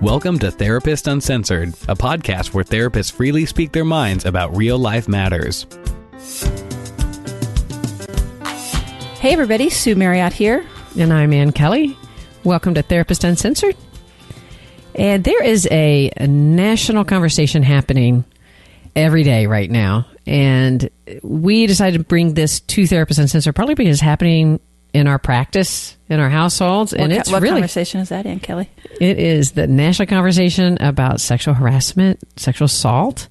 Welcome to Therapist Uncensored, a podcast where therapists freely speak their minds about real-life matters. Hey everybody, Sue Marriott here. And I'm Ann Kelly. Welcome to Therapist Uncensored. And there is a national conversation happening every day right now. And we decided to bring this to Therapist Uncensored partly because it's happening in our practice, in our households. And what conversation is that, Ann Kelly? It is the national conversation about sexual harassment, sexual assault,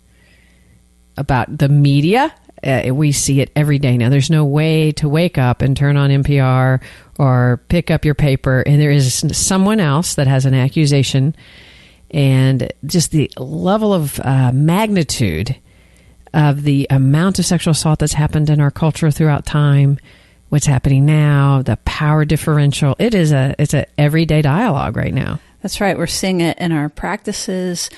about the media. We see it every day now. There's no way to wake up and turn on NPR or pick up your paper, and there is someone else that has an accusation, and just the level of magnitude of the amount of sexual assault that's happened in our culture throughout time, what's happening now, the power differential. It's a everyday dialogue right now. That's right. We're seeing it in our practices.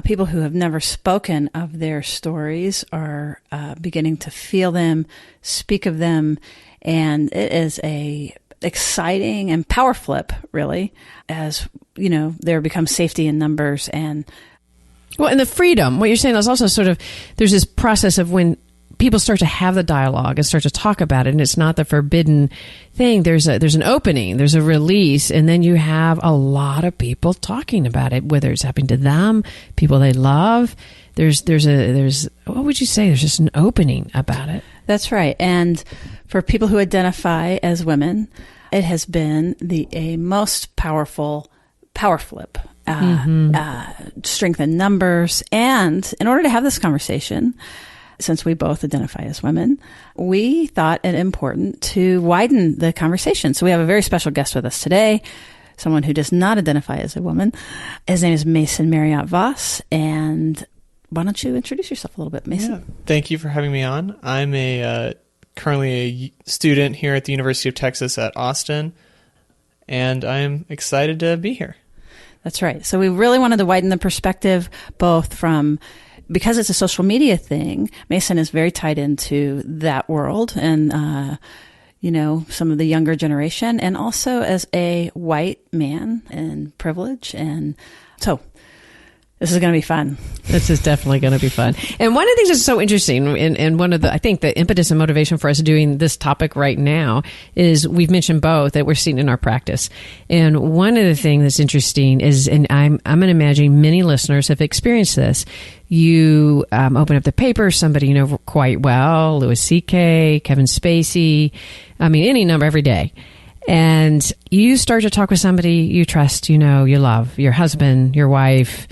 People who have never spoken of their stories are beginning to feel them, speak of them, and it is a exciting and power flip, really, as you know, there becomes safety in numbers and the freedom. What you're saying is also sort of there's this process of when people start to have the dialogue and start to talk about it, and it's not the forbidden thing. There's an opening, there's a release, and then you have a lot of people talking about it, whether it's happening to them, people they love. There's what would you say? There's just an opening about it. That's right. And for people who identify as women, it has been a most powerful power flip. Strength in numbers. And in order to have this conversation, since we both identify as women, we thought it important to widen the conversation. So we have a very special guest with us today, someone who does not identify as a woman. His name is Mason Marriott Voss. And why don't you introduce yourself a little bit, Mason? Yeah, thank you for having me on. I'm currently a student here at the University of Texas at Austin, and I'm excited to be here. That's right. So we really wanted to widen the perspective, both from because it's a social media thing. Mason is very tied into that world and, some of the younger generation, and also as a white man in privilege. And so this is going to be fun. This is definitely going to be fun. And one of the things that's so interesting, and one of I think the impetus and motivation for us doing this topic right now is we've mentioned both that we're seeing in our practice. And one of the things that's interesting is, and I'm going to imagine many listeners have experienced this. You open up the paper, somebody you know quite well, Louis C.K., Kevin Spacey, any number every day. And you start to talk with somebody you trust, you love, your husband, your wife,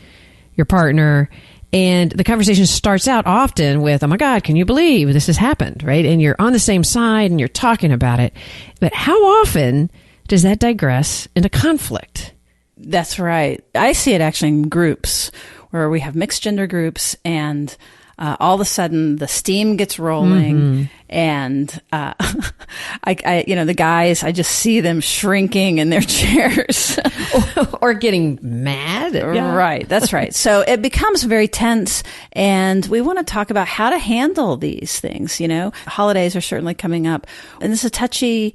your partner, and the conversation starts out often with, oh my God, can you believe this has happened, right? And you're on the same side and you're talking about it. But how often does that digress into conflict? That's right. I see it actually in groups where we have mixed gender groups, and all of a sudden the steam gets rolling, and the guys, I just see them shrinking in their chairs or getting mad. Yeah. Right. That's right. So it becomes very tense, and we want to talk about how to handle these things. Holidays are certainly coming up, and this is a touchy,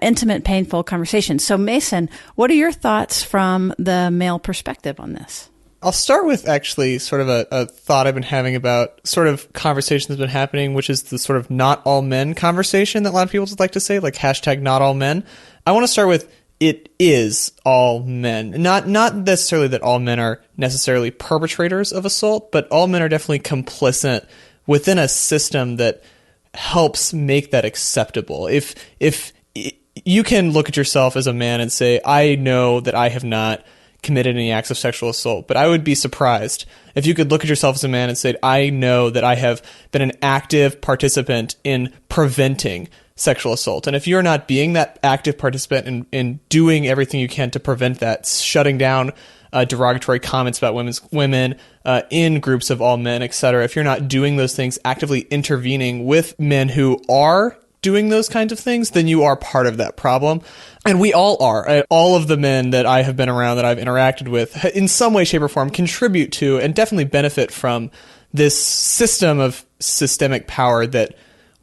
intimate, painful conversation. So Mason, what are your thoughts from the male perspective on this? I'll start with actually sort of a thought I've been having about sort of conversation that's been happening, which is the sort of not all men conversation that a lot of people would like to say, like hashtag not all men. I want to start with it is all men. Not necessarily that all men are necessarily perpetrators of assault, but all men are definitely complicit within a system that helps make that acceptable. If you can look at yourself as a man and say, I know that I have not committed any acts of sexual assault, but I would be surprised if you could look at yourself as a man and say, I know that I have been an active participant in preventing sexual assault. And if you're not being that active participant in doing everything you can to prevent that, shutting down derogatory comments about women in groups of all men, etc., if you're not doing those things, actively intervening with men who are doing those kinds of things, then you are part of that problem. And we all are. All of the men that I have been around, that I've interacted with, in some way, shape, or form, contribute to and definitely benefit from this system of systemic power that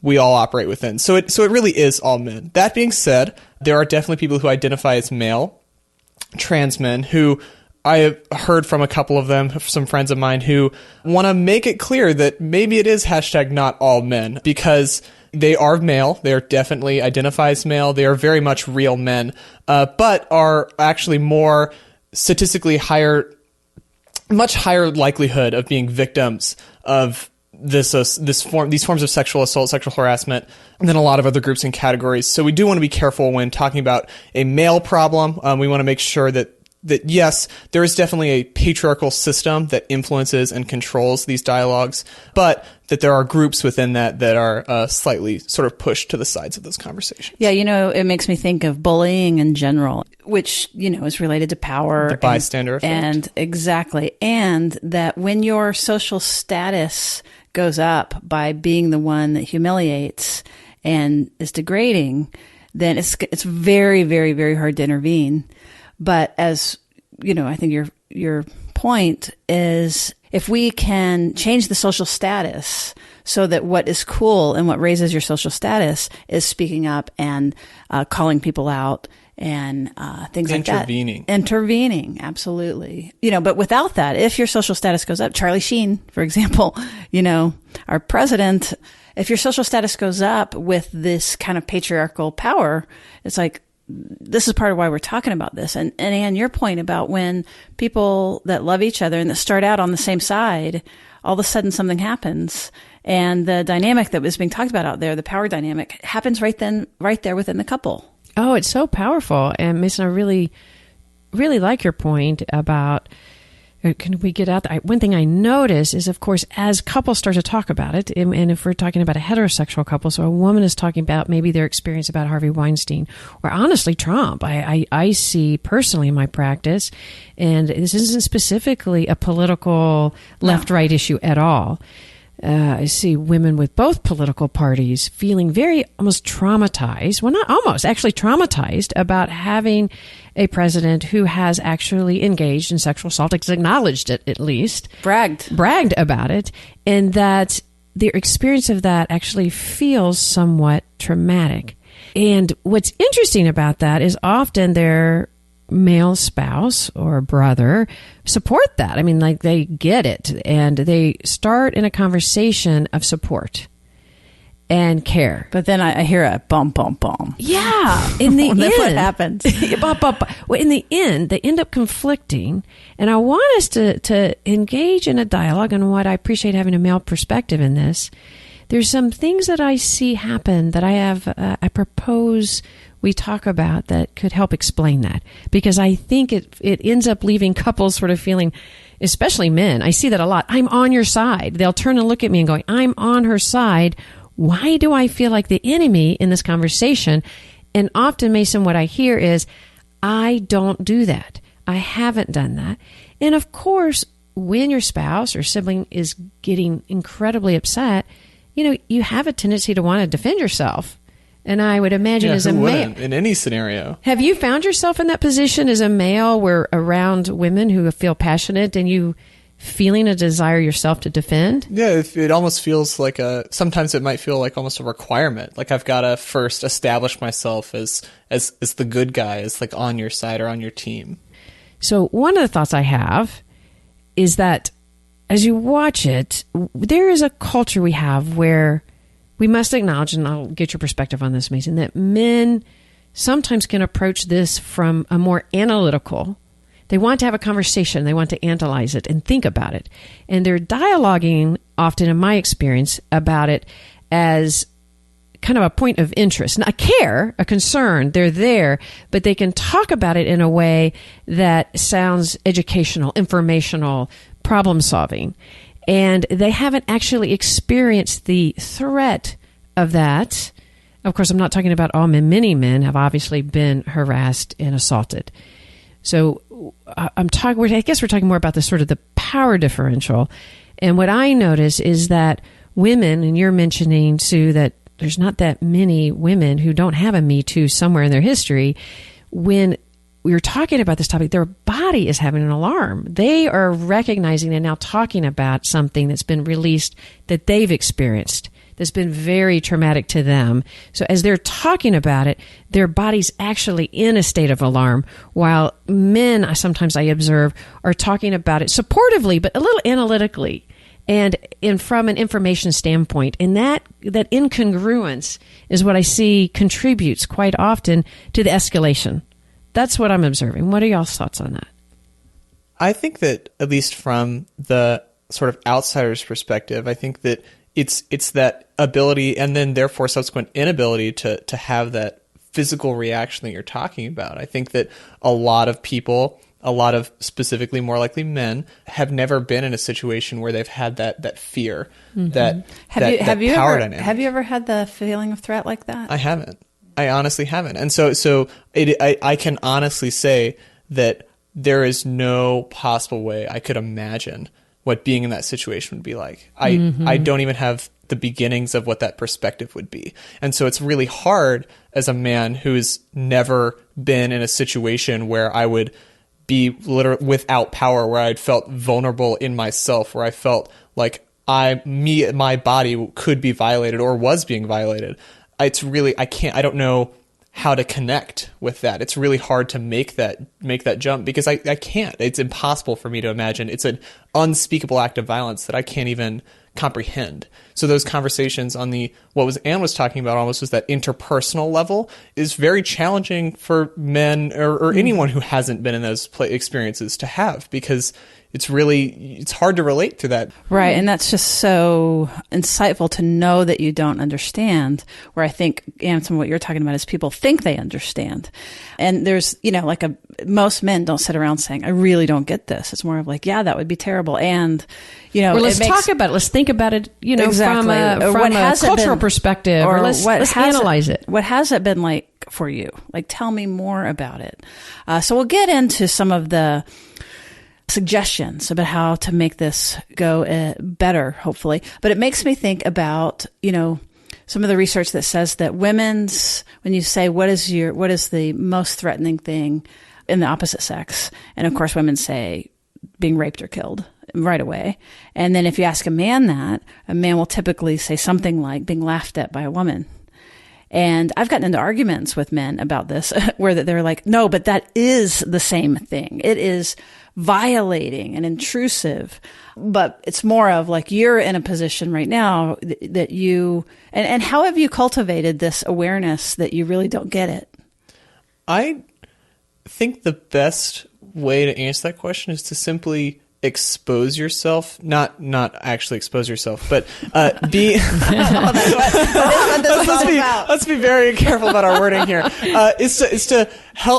we all operate within. So it really is all men. That being said, there are definitely people who identify as male, trans men, who I have heard from a couple of them, some friends of mine, who want to make it clear that maybe it is hashtag not all men, because they are male. They are definitely identify as male. They are very much real men, but are actually more statistically much higher likelihood of being victims of these forms of sexual assault, sexual harassment, than a lot of other groups and categories. So we do want to be careful when talking about a male problem. We want to make sure that yes, there is definitely a patriarchal system that influences and controls these dialogues, but that there are groups within that are slightly sort of pushed to the sides of those conversations. Yeah, it makes me think of bullying in general, which, is related to power. The bystander effect. And exactly. And that when your social status goes up by being the one that humiliates and is degrading, then it's very, very, very hard to intervene. But as, I think your point is, if we can change the social status so that what is cool and what raises your social status is speaking up and calling people out and things like that. Intervening, absolutely. But without that, if your social status goes up, Charlie Sheen, for example, our president, if your social status goes up with this kind of patriarchal power, it's like, this is part of why we're talking about this. And Anne, your point about when people that love each other and that start out on the same side, all of a sudden something happens. And the dynamic that was being talked about out there, the power dynamic, happens right there within the couple. Oh, it's so powerful. And Mason, I really, really like your point about, can we get out there? One thing I notice is, of course, as couples start to talk about it, and if we're talking about a heterosexual couple, so a woman is talking about maybe their experience about Harvey Weinstein, or honestly Trump, I see personally in my practice, and this isn't specifically a political left-right issue at all. I see women with both political parties feeling very almost traumatized. Well, not almost, actually traumatized about having a president who has actually engaged in sexual assault, has acknowledged it at least. Bragged about it, and that their experience of that actually feels somewhat traumatic. And what's interesting about that is often their male spouse or brother support that. I mean, like, they get it, and they start in a conversation of support and care. But then I hear a bum, bum, bum. Yeah. In the end. That's what happens. Well, in the end, they end up conflicting. And I want us to engage in a dialogue, and what I appreciate having a male perspective in this. There's some things that I see happen that I propose we talk about that could help explain that, because I think it ends up leaving couples sort of feeling, especially men, I see that a lot, I'm on your side. They'll turn and look at me and go, I'm on her side. Why do I feel like the enemy in this conversation? And often, Mason, what I hear is, I don't do that. I haven't done that. And of course, when your spouse or sibling is getting incredibly upset, you have a tendency to want to defend yourself. And I would imagine as a male, in any scenario. Have you found yourself in that position as a male, where around women who feel passionate and you feeling a desire yourself to defend? Yeah, it almost feels like sometimes it might feel like almost a requirement. Like, I've got to first establish myself as the good guy, as like on your side or on your team. So one of the thoughts I have is that as you watch it, there is a culture we have where we must acknowledge, and I'll get your perspective on this, Mason, that men sometimes can approach this from a more analytical. They want to have a conversation. They want to analyze it and think about it. And they're dialoguing often, in my experience, about it as kind of a point of interest, not a care, a concern. They're there, but they can talk about it in a way that sounds educational, informational, problem solving. And they haven't actually experienced the threat of that. Of course, I'm not talking about all men. Many men have obviously been harassed and assaulted. So I guess we're talking more about the sort of the power differential. And what I notice is that women, and you're mentioning, Sue, that there's not that many women who don't have a Me Too somewhere in their history. When we're talking about this topic, their body is having an alarm. They are recognizing and now talking about something that's been released that they've experienced, that's been very traumatic to them. So as they're talking about it, their body's actually in a state of alarm, while men, I observe, are talking about it supportively, but a little analytically. And from an information standpoint, and that incongruence is what I see contributes quite often to the escalation. That's what I'm observing. What are y'all's thoughts on that? I think that, at least from the sort of outsider's perspective, I think that it's that ability, and then therefore subsequent inability to have that physical reaction that you're talking about. I think that a lot of people, a lot of specifically more likely men, have never been in a situation where they've had that fear, that power dynamic. Have you ever had the feeling of threat like that? I haven't. I honestly haven't. And so I can honestly say that there is no possible way I could imagine what being in that situation would be like. I don't even have the beginnings of what that perspective would be. And so it's really hard as a man who's never been in a situation where I would be literally without power, where I'd felt vulnerable in myself, where I felt like my body could be violated or was being violated. It's really, I don't know how to connect with that. It's really hard to make that jump, because I can't. It's impossible for me to imagine. It's an unspeakable act of violence that I can't even comprehend. So those conversations on what Anne was talking about almost was that interpersonal level is very challenging for men or anyone who hasn't been in those experiences to have, because it's hard to relate to that. Right. And that's just so insightful to know that you don't understand, where I think, Anne, some of what you're talking about is people think they understand. And there's, most men don't sit around saying, I really don't get this. It's more of like, yeah, that would be terrible. And, well, let's talk about it. Let's think about it, exactly. from a cultural perspective, or let's analyze it. What has it been like for you? Like, tell me more about it. So we'll get into some of the suggestions about how to make this go better, hopefully. But it makes me think about, some of the research that says that when you say, what is the most threatening thing in the opposite sex? And of course, women say being raped or killed right away. And then if you ask a man that, a man will typically say something like being laughed at by a woman. And I've gotten into arguments with men about this where they're like, no, but that is the same thing. It is violating and intrusive, but it's more of like, you're in a position right now that you, and how have you cultivated this awareness that you really don't get it? I think the best way to answer that question is to simply expose yourself, not actually expose yourself, but be. Let's be very careful about our wording here. Is to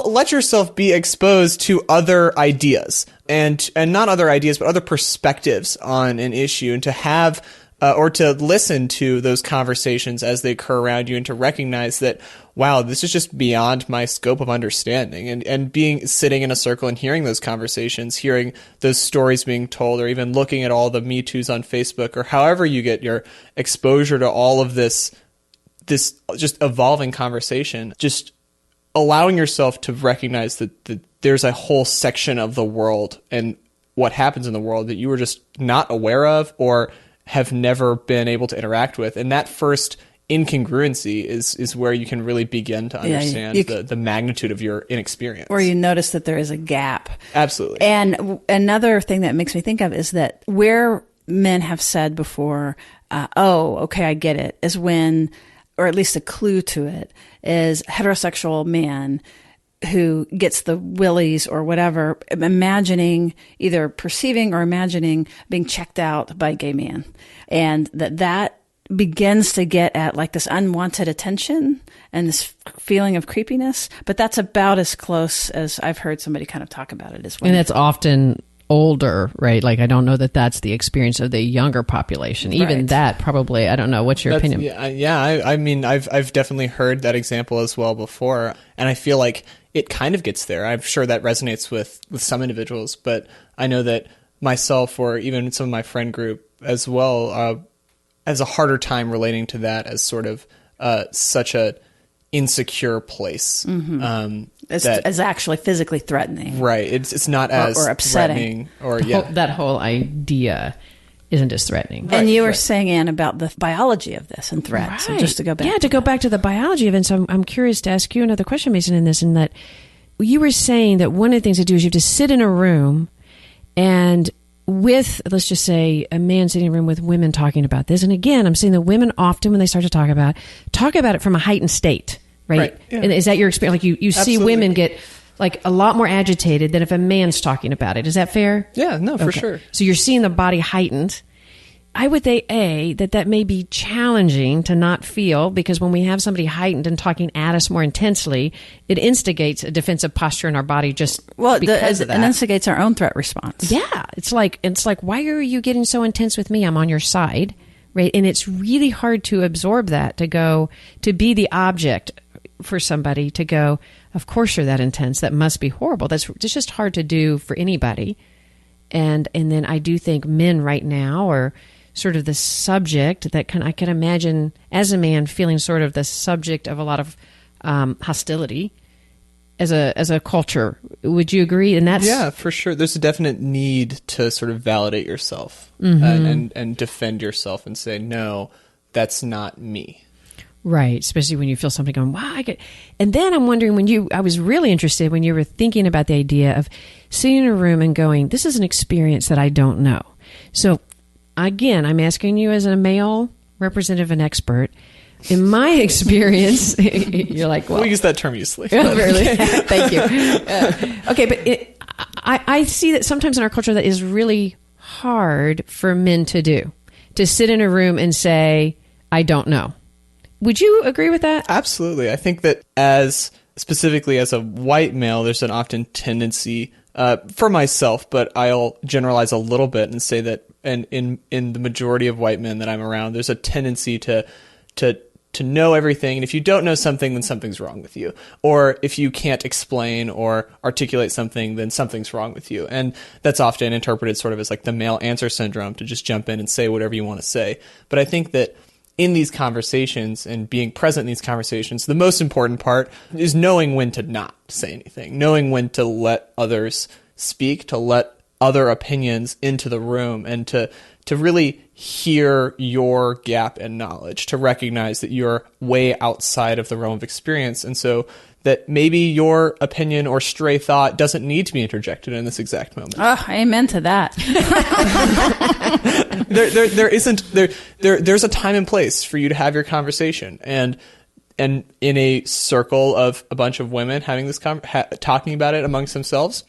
let yourself be exposed to other ideas, and not other ideas, but other perspectives on an issue, and to have or to listen to those conversations as they occur around you, and to recognize that, wow, this is just beyond my scope of understanding. And sitting in a circle and hearing those conversations, hearing those stories being told, or even looking at all the Me Too's on Facebook, or however you get your exposure to all of this just evolving conversation, just allowing yourself to recognize that there's a whole section of the world and what happens in the world that you were just not aware of or have never been able to interact with. And that first incongruency is where you can really begin to understand the magnitude of your inexperience. Or you notice that there is a gap. Absolutely. And another thing that makes me think of is that where men have said before, oh, okay, I get it, is when, or at least a clue to it, is heterosexual man who gets the willies or whatever, either perceiving or imagining being checked out by a gay man. And that begins to get at like this unwanted attention and this feeling of creepiness. But that's about as close as I've heard somebody kind of talk about it as well. And it's often older, right? Like, I don't know that that's the experience of the younger population. Even that probably, I don't know. What's your opinion? I mean, I've definitely heard that example as well before. And I feel like it kind of gets there. I'm sure that resonates with some individuals, but I know that myself, or even some of my friend group as well, has a harder time relating to that as sort of such a insecure place. Mm-hmm. As actually physically threatening. Right. It's not as or upsetting. Or that whole idea isn't as threatening. And you were saying, Anne, about the biology of this and threats. So just to go back. Yeah, to go back to the biology of it. And so I'm curious to ask you another question, Mason, in this, in that you were saying that one of the things to do is you have to sit in a room and with, let's just say, a man sitting in a room with women talking about this. And again, I'm saying that women often, when they start to talk about it from a heightened state, right? Yeah. And is that your experience? Like you see women get like a lot more agitated than if a man's talking about it. Is that fair? Yeah, no, for sure. So you're seeing the body heightened. I would say, that may be challenging to not feel, because when we have somebody heightened and talking at us more intensely, it instigates a defensive posture in our body just because of that. It instigates our own threat response. Yeah. It's like, why are you getting so intense with me? I'm on your side, right? And it's really hard to absorb that, to be the object for somebody, to go, of course you're that intense. That must be horrible. It's just hard to do for anybody. And then I do think men right now are sort of the subject that I can imagine as a man feeling sort of the subject of a lot of hostility as a culture. Would you agree? And yeah, for sure. There's a definite need to sort of validate yourself and defend yourself and say, no, that's not me. Right, especially when you feel something going, wow, and then I'm wondering I was really interested when you were thinking about the idea of sitting in a room and going, this is an experience that I don't know. So again, I'm asking you as a male representative and expert. In my experience, you're like, well, we'll use that term loosely. Really? Thank you. Okay, but I see that sometimes in our culture that is really hard for men to do, to sit in a room and say, I don't know. Would you agree with that? Absolutely. I think that specifically as a white male, there's an often tendency, for myself, but I'll generalize a little bit and say that in the majority of white men that I'm around, there's a tendency to know everything. And if you don't know something, then something's wrong with you. Or if you can't explain or articulate something, then something's wrong with you. And that's often interpreted sort of as like the male answer syndrome, to just jump in and say whatever you want to say. But I think that in these conversations and being present in these conversations, the most important part is knowing when to not say anything, knowing when to let others speak, to let other opinions into the room, and to really hear your gap in knowledge, to recognize that you're way outside of the realm of experience. And so that maybe your opinion or stray thought doesn't need to be interjected in this exact moment. Oh, amen to that. There's a time and place for you to have your conversation, and in a circle of a bunch of women having this talking about it amongst themselves,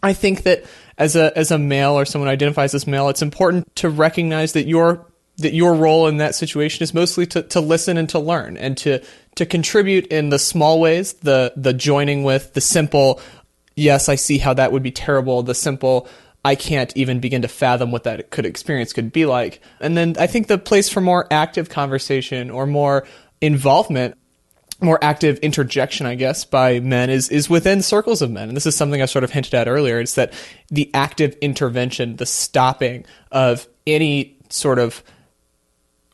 I think that as a male or someone who identifies as male, it's important to recognize that your role in that situation is mostly to listen and to learn, and to contribute in the small ways, the joining with, the simple, yes, I see how that would be terrible, the simple, I can't even begin to fathom what that experience could be like. And then I think the place for more active conversation or more involvement, more active interjection, I guess, by men is within circles of men. And this is something I sort of hinted at earlier. It's that the active intervention, the stopping of any sort of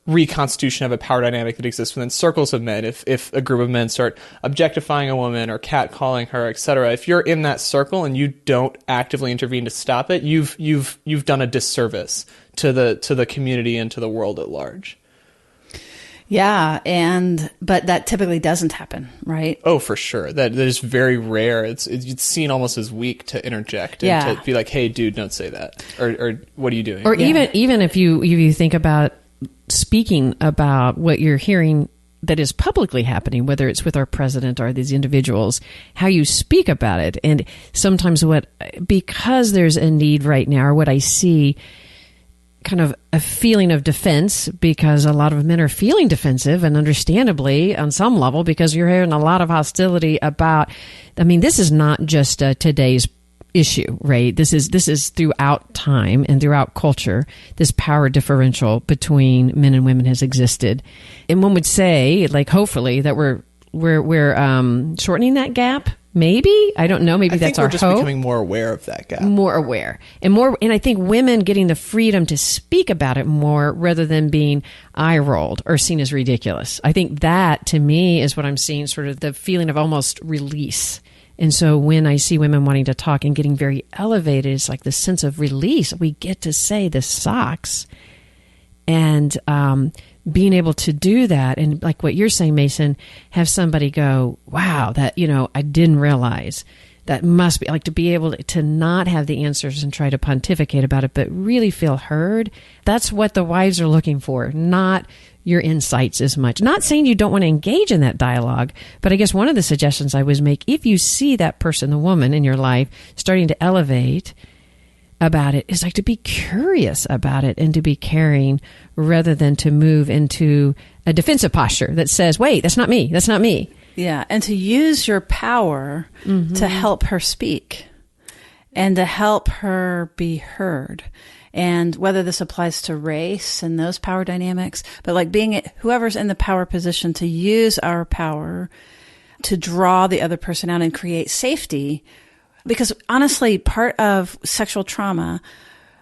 reconstitution of a power dynamic that exists within circles of men. If a group of men start objectifying a woman or catcalling her, etc., if you're in that circle and you don't actively intervene to stop it, you've done a disservice to the community and to the world at large. Yeah, but that typically doesn't happen, right? Oh, for sure. That is very rare. It's seen almost as weak to interject and to be like, "Hey, dude, don't say that," or "What are you doing?" Or even if you think about speaking about what you're hearing that is publicly happening, whether it's with our president or these individuals, how you speak about it. And sometimes because there's a need right now, or what I see, kind of a feeling of defense, because a lot of men are feeling defensive, and understandably on some level, because you're hearing a lot of hostility about, this is not just today's issue, right? This is throughout time and throughout culture. This power differential between men and women has existed, and one would say, like, hopefully that we're shortening that gap. Maybe, I don't know. Maybe that's our hope. I think we're just becoming more aware of that gap. More aware, and I think women getting the freedom to speak about it more, rather than being eye rolled or seen as ridiculous. I think that, to me, is what I'm seeing, sort of the feeling of almost release And so when I see women wanting to talk and getting very elevated, it's like this sense of release. We get to say this sucks. And being able to do that, and like what you're saying, Mason, have somebody go, wow, that, I didn't realize. That must be, like, to be able to not have the answers and try to pontificate about it, but really feel heard. That's what the wives are looking for, not your insights as much. Not saying you don't want to engage in that dialogue, but I guess one of the suggestions I would make, if you see that person, the woman in your life, starting to elevate about it, is like to be curious about it and to be caring rather than to move into a defensive posture that says, wait, that's not me. That's not me. Yeah, and to use your power to help her speak and to help her be heard. And whether this applies to race and those power dynamics, but like being whoever's in the power position, to use our power to draw the other person out and create safety. Because honestly, part of sexual trauma,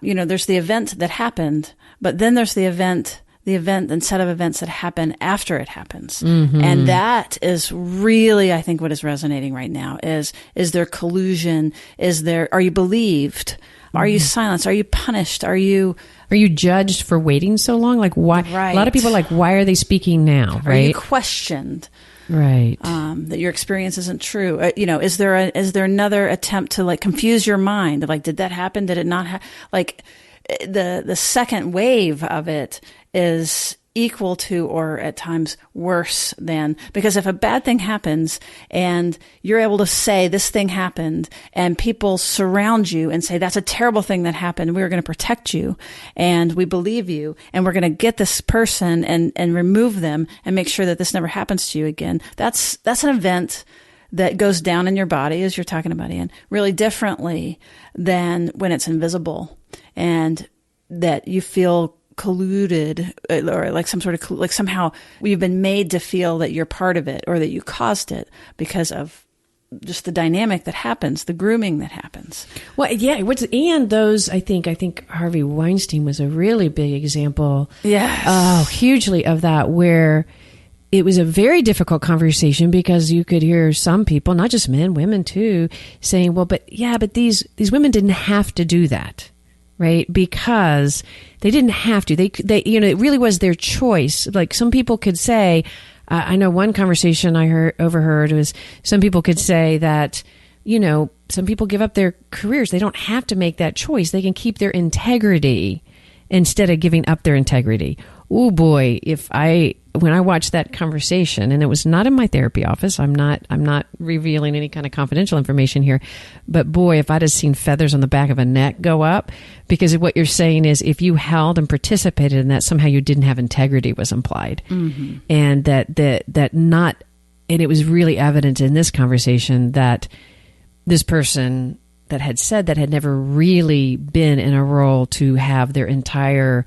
there's the event that happened, but then there's the event and set of events that happen after it happens. And that is really, I think, what is resonating right now is there collusion? Are you believed? Are you silenced? Are you punished? Are you judged for waiting so long? Like, why? Right. A lot of people are like, why are they speaking now? Right? Are you questioned? Right. That your experience isn't true. Is there another attempt to like confuse your mind? Like, did that happen? Did it not happen? Like, the second wave of it is equal to, or at times worse than, because if a bad thing happens and you're able to say this thing happened and people surround you and say that's a terrible thing that happened, we're going to protect you and we believe you and we're going to get this person and remove them and make sure that this never happens to you again. That's an event that goes down in your body, as you're talking about, Ian, really differently than when it's invisible and that you feel colluded or like some sort of, like somehow you've been made to feel that you're part of it or that you caused it because of just the dynamic that happens, the grooming that happens. Well, yeah. And those, I think Harvey Weinstein was a really big example. Yes. Oh, hugely of that, where it was a very difficult conversation because you could hear some people, not just men, women too, saying, well, but these women didn't have to do that. Right? Because they didn't have to. They, it really was their choice. Like some people could say, I know one conversation I overheard was some people could say that, some people give up their careers. They don't have to make that choice. They can keep their integrity instead of giving up their integrity. Oh boy, when I watched that conversation, and it was not in my therapy office, I'm not revealing any kind of confidential information here, but boy, if I'd have seen feathers on the back of a neck go up, because what you're saying is if you held and participated in that, somehow you didn't have integrity was implied. And and it was really evident in this conversation that this person that had said that had never really been in a role to have their entire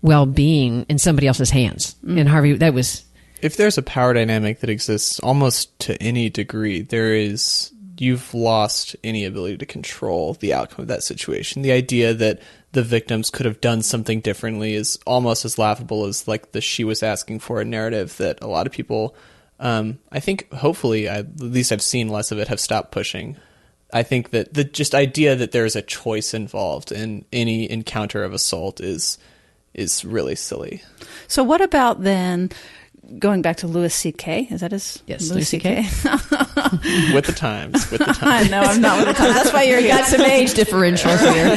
well-being in somebody else's hands. And Harvey, that was... If there's a power dynamic that exists almost to any degree, you've lost any ability to control the outcome of that situation. The idea that the victims could have done something differently is almost as laughable as like the she was asking for a narrative that a lot of people, I think, hopefully, at least I've seen less of it, have stopped pushing. I think that the just idea that there's a choice involved in any encounter of assault is really silly. So what about then going back to Louis C.K.? Is that his? Yes, Louis C.K. With the times. No, I'm not with the times. That's why you're here. Got some age differentials here.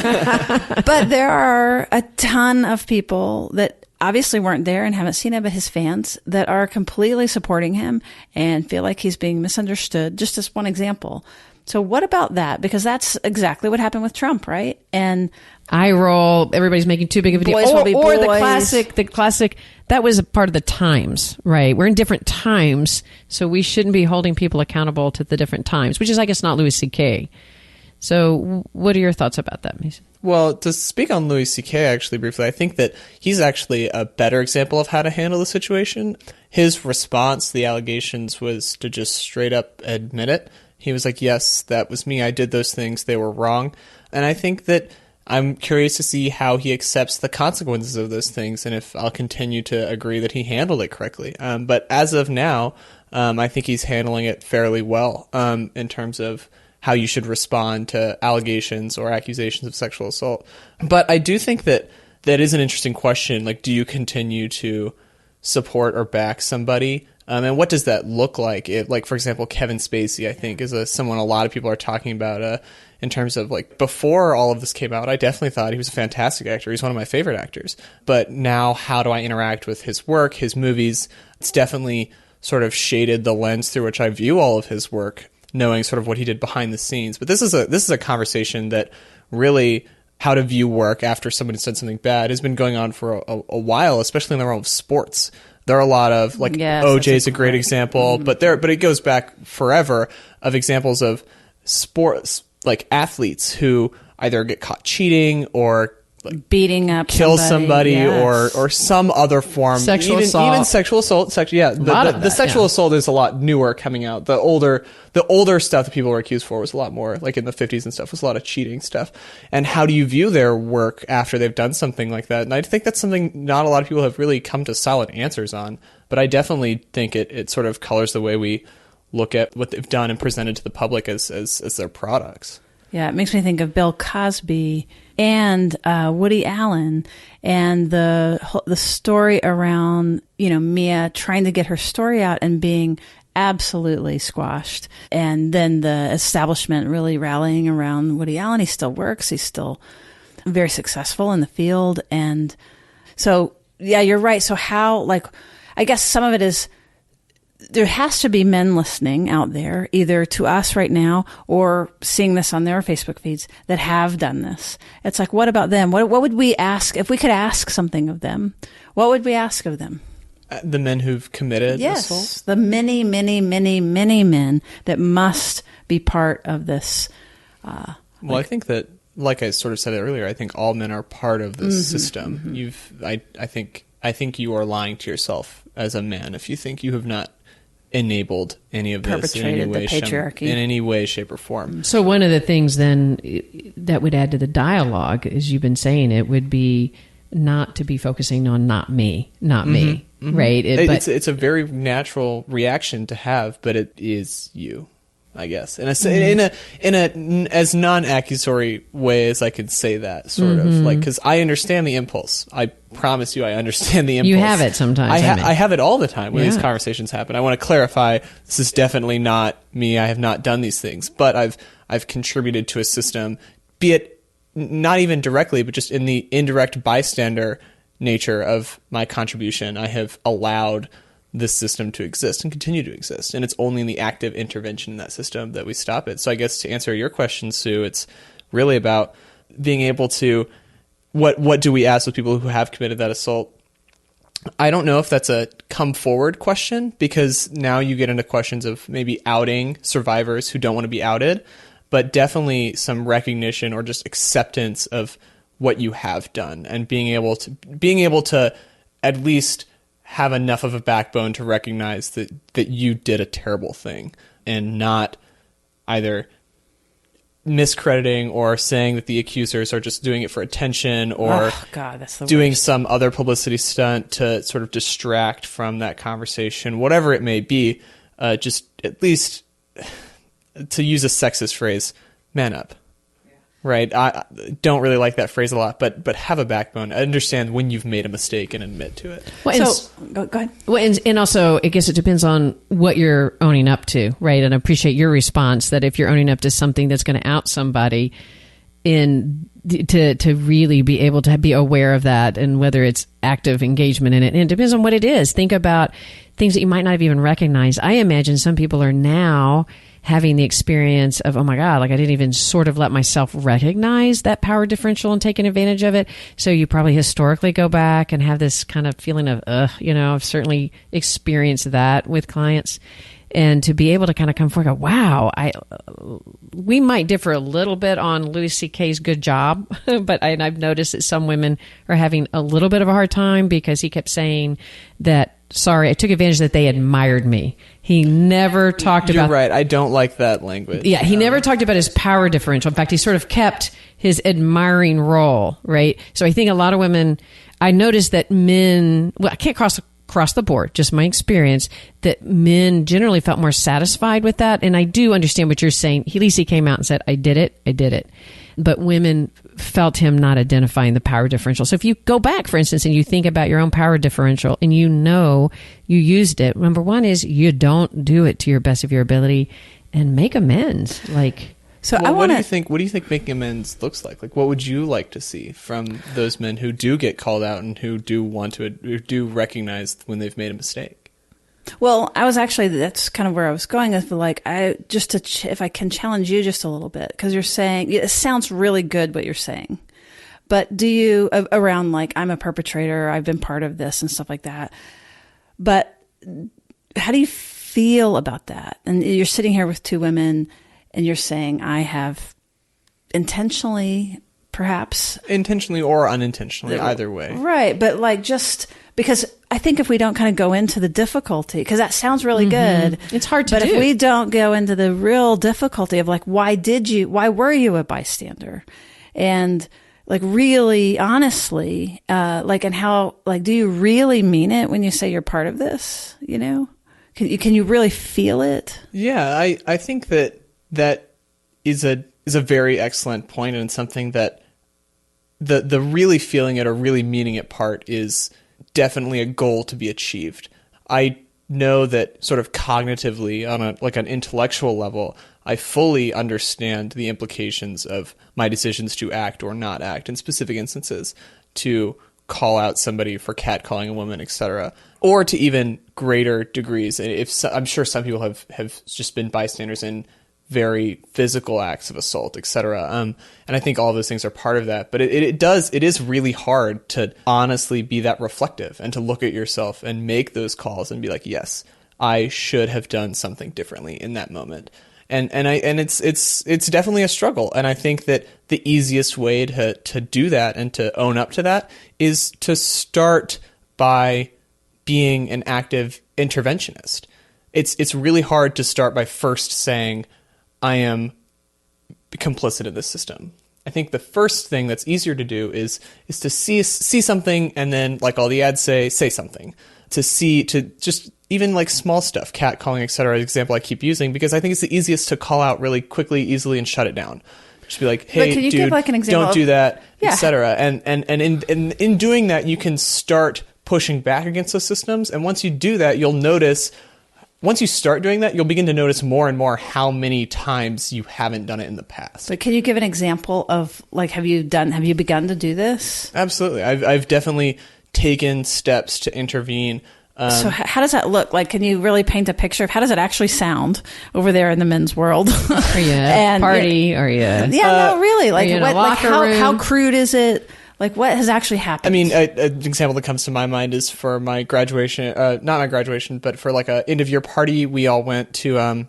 But there are a ton of people that obviously weren't there and haven't seen it, but his fans that are completely supporting him and feel like he's being misunderstood, just as one example. So what about that? Because that's exactly what happened with Trump, right? And eye roll, everybody's making too big of a deal. Boys will be Or boys. the classic, that was a part of the times, right? We're in different times, so we shouldn't be holding people accountable to the different times, which is, I guess, not Louis C.K. So what are your thoughts about that, Mason? Well, to speak on Louis C.K. actually briefly, I think that he's actually a better example of how to handle the situation. His response to the allegations was to just straight up admit it. He was like, yes, that was me. I did those things. They were wrong. And I think that I'm curious to see how he accepts the consequences of those things and if I'll continue to agree that he handled it correctly. But as of now, I think he's handling it fairly well in terms of how you should respond to allegations or accusations of sexual assault. But I do think that is an interesting question. Like, do you continue to support or back somebody? And what does that look like? Like, for example, Kevin Spacey, I think, is someone a lot of people are talking about in terms of, like, before all of this came out, I definitely thought he was a fantastic actor. He's one of my favorite actors. But now, how do I interact with his work, his movies? It's definitely sort of shaded the lens through which I view all of his work, knowing sort of what he did behind the scenes. But this is a conversation that really, how to view work after somebody's done something bad, has been going on for a while, especially in the realm of sports. There are a lot of, like, yes, OJ's a great example, but it goes back forever of examples of sports, like athletes who either get caught cheating or, like, beating up, kill somebody, yes, or some other form, sexual assault. Even sexual assault. The sexual assault is a lot newer coming out. The older stuff that people were accused for was a lot more, like in the 50s and stuff, was a lot of cheating stuff. And how do you view their work after they've done something like that? And I think that's something not a lot of people have really come to solid answers on. But I definitely think it sort of colors the way we look at what they've done and presented to the public as their products. Yeah, it makes me think of Bill Cosby and Woody Allen and the story around, Mia trying to get her story out and being absolutely squashed. And then the establishment really rallying around Woody Allen. He still works. He's still very successful in the field. And so, yeah, you're right. So how, like, I guess some of it is, there has to be men listening out there, either to us right now or seeing this on their Facebook feeds, that have done this. It's like, what about them? What would we ask if we could ask something of them? What would we ask of them? The men who've committed yes, assault? The many, many, many, many men that must be part of this. I think that, like I sort of said earlier, I think all men are part of this system. Mm-hmm. I think you are lying to yourself as a man if you think you have not enabled any of this in any way, shape, or form. So one of the things then that would add to the dialogue, as you've been saying, it would be not to be focusing on not me, mm-hmm. right? It's a very natural reaction to have, but it is you, I guess, in a as non-accusatory way as I could say that, sort of, like, because I understand the impulse. I promise you, I understand the impulse. You have it sometimes. I have it all the time when these conversations happen. I want to clarify: this is definitely not me. I have not done these things, but I've contributed to a system, be it not even directly, but just in the indirect bystander nature of my contribution. I have allowed this system to exist and continue to exist. And it's only in the active intervention in that system that we stop it. So I guess to answer your question, Sue, it's really about being able to, what do we ask with people who have committed that assault? I don't know if that's a come forward question, because now you get into questions of maybe outing survivors who don't want to be outed, but definitely some recognition or just acceptance of what you have done, and being able to at least have enough of a backbone to recognize that you did a terrible thing, and not either miscrediting or saying that the accusers are just doing it for attention, or doing some other publicity stunt to sort of distract from that conversation, whatever it may be. Just at least, to use a sexist phrase, man up. Right. I don't really like that phrase a lot, but have a backbone. Understand when you've made a mistake and admit to it. Well, go ahead. Well, and also, I guess it depends on what you're owning up to, right? And I appreciate your response that if you're owning up to something that's going to out somebody, to really be able to be aware of that, and whether it's active engagement in it. And it depends on what it is. Think about things that you might not have even recognized. I imagine some people are now having the experience of, oh my God, like I didn't even sort of let myself recognize that power differential and taking advantage of it. So you probably historically go back and have this kind of feeling of, I've certainly experienced that with clients. And to be able to kind of come forward and go, wow, we might differ a little bit on Louis C.K.'s good job, but I've noticed that some women are having a little bit of a hard time because he kept saying that, sorry, I took advantage that they admired me. He never talked about... You're right. I don't like that language. Yeah, he never talked about his power differential. In fact, he sort of kept his admiring role, right? So I think a lot of women... I noticed that men... Well, I can't across the board, just my experience, that men generally felt more satisfied with that. And I do understand what you're saying. At least he came out and said, I did it. But women felt him not identifying the power differential. So if you go back, for instance, and you think about your own power differential and you know you used it, number one is you don't do it to your best of your ability and make amends. So well, I want to. What do you think making amends looks like? Like, what would you like to see from those men who do get called out and who do recognize when they've made a mistake? Well, that's kind of where I was going. If I can challenge you just a little bit, because you're saying it sounds really good what you're saying, but do you around like I'm a perpetrator, I've been part of this and stuff like that. But how do you feel about that? And you're sitting here with two women. And you're saying I have intentionally or unintentionally, either way. Right. But like, just because I think if we don't kind of go into the difficulty, because that sounds really good. It's hard to do. But if we don't go into the real difficulty of like, why were you a bystander? And like really honestly, and how, like, do you really mean it when you say you're part of this? You know, can you really feel it? Yeah, I think that is a very excellent point, and something that the really feeling it or really meaning it part is definitely a goal to be achieved. I know that sort of cognitively on an intellectual level, I fully understand the implications of my decisions to act or not act in specific instances, to call out somebody for catcalling a woman, etc., or to even greater degrees. I'm sure some people have just been bystanders in very physical acts of assault, etc. And I think all of those things are part of that. But it is really hard to honestly be that reflective and to look at yourself and make those calls and be like, yes, I should have done something differently in that moment. And it's definitely a struggle. And I think that the easiest way to do that and to own up to that is to start by being an active interventionist. It's really hard to start by first saying, I am complicit in this system. I think the first thing that's easier to do is to see something, and then, like all the ads say something. To just even like small stuff, catcalling, etc. Example I keep using, because I think it's the easiest to call out really quickly, easily, and shut it down. Just be like, hey, can you dude, give like an example don't do that, yeah. etc. And in doing that, you can start pushing back against those systems. And once you do that, you'll notice. Once you start doing that, you'll begin to notice more and more how many times you haven't done it in the past. But can you give an example of, like, have you begun to do this? Absolutely. I've definitely taken steps to intervene. So how does that look? Like, can you really paint a picture of how does it actually sound over there in the men's world? Are you at a party? Are you? Yeah, no, really. Like, how crude is it? Like, what has actually happened? I mean, an example that comes to my mind is for my graduation, not my graduation, but for like a end of year party, we all went to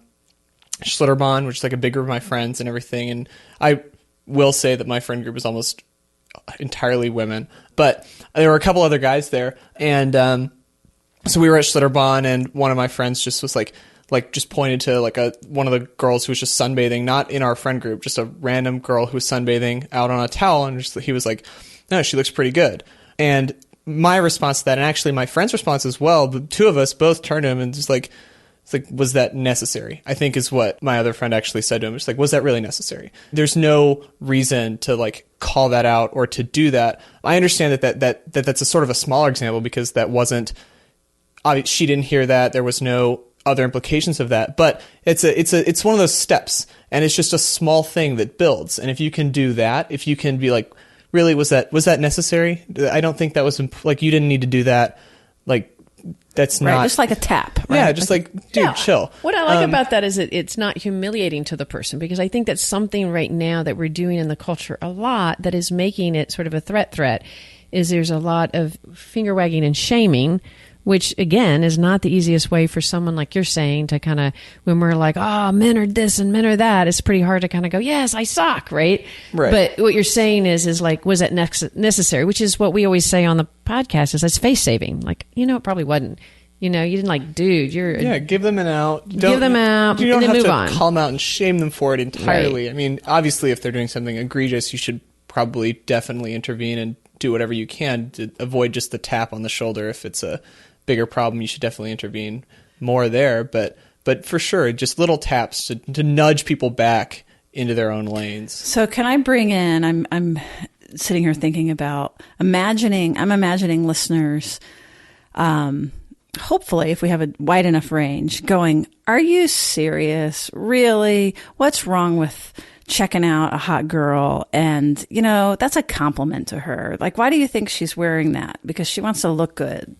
Schlitterbahn, which is like a big group of my friends and everything. And I will say that my friend group was almost entirely women, but there were a couple other guys there. And so we were at Schlitterbahn, and one of my friends just was like just pointed to like one of the girls who was just sunbathing, not in our friend group, just a random girl who was sunbathing out on a towel, and he was like, no, she looks pretty good. And my response to that, and actually my friend's response as well, the two of us both turned to him and just like, it's like, was that necessary? I think is what my other friend actually said to him. It's like, was that really necessary? There's no reason to like call that out or to do that. I understand that's a sort of a smaller example, because that wasn't, she didn't hear that. There was no other implications of that, but it's one of those steps, and it's just a small thing that builds. And if you can do that, if you can be like, really, was that necessary? I don't think that was like, you didn't need to do that. Like, that's right, not just like a tap. Right? Yeah, just like, dude, yeah. Chill. What I like about that is it's not humiliating to the person, because I think that's something right now that we're doing in the culture a lot that is making it sort of a threat, is there's a lot of finger wagging and shaming, which, again, is not the easiest way for someone like you're saying to kind of, when we're like, oh, men are this and men are that, it's pretty hard to kind of go, yes, I suck, right? But what you're saying is like, was that necessary? Which is what we always say on the podcast, is that's face saving. Like, it probably wasn't. You didn't like, dude, give them an out. Give them out, you don't and then have move to on. call them out and shame them for it entirely. Right. I mean, obviously, if they're doing something egregious, you should probably definitely intervene and do whatever you can to avoid just the tap on the shoulder if it's a bigger problem, you should definitely intervene more there. But for sure, just little taps to nudge people back into their own lanes. So can I bring in, I'm sitting here thinking about I'm imagining listeners, hopefully if we have a wide enough range, going, are you serious? Really? What's wrong with checking out a hot girl? And, that's a compliment to her. Like, why do you think she's wearing that? Because she wants to look good.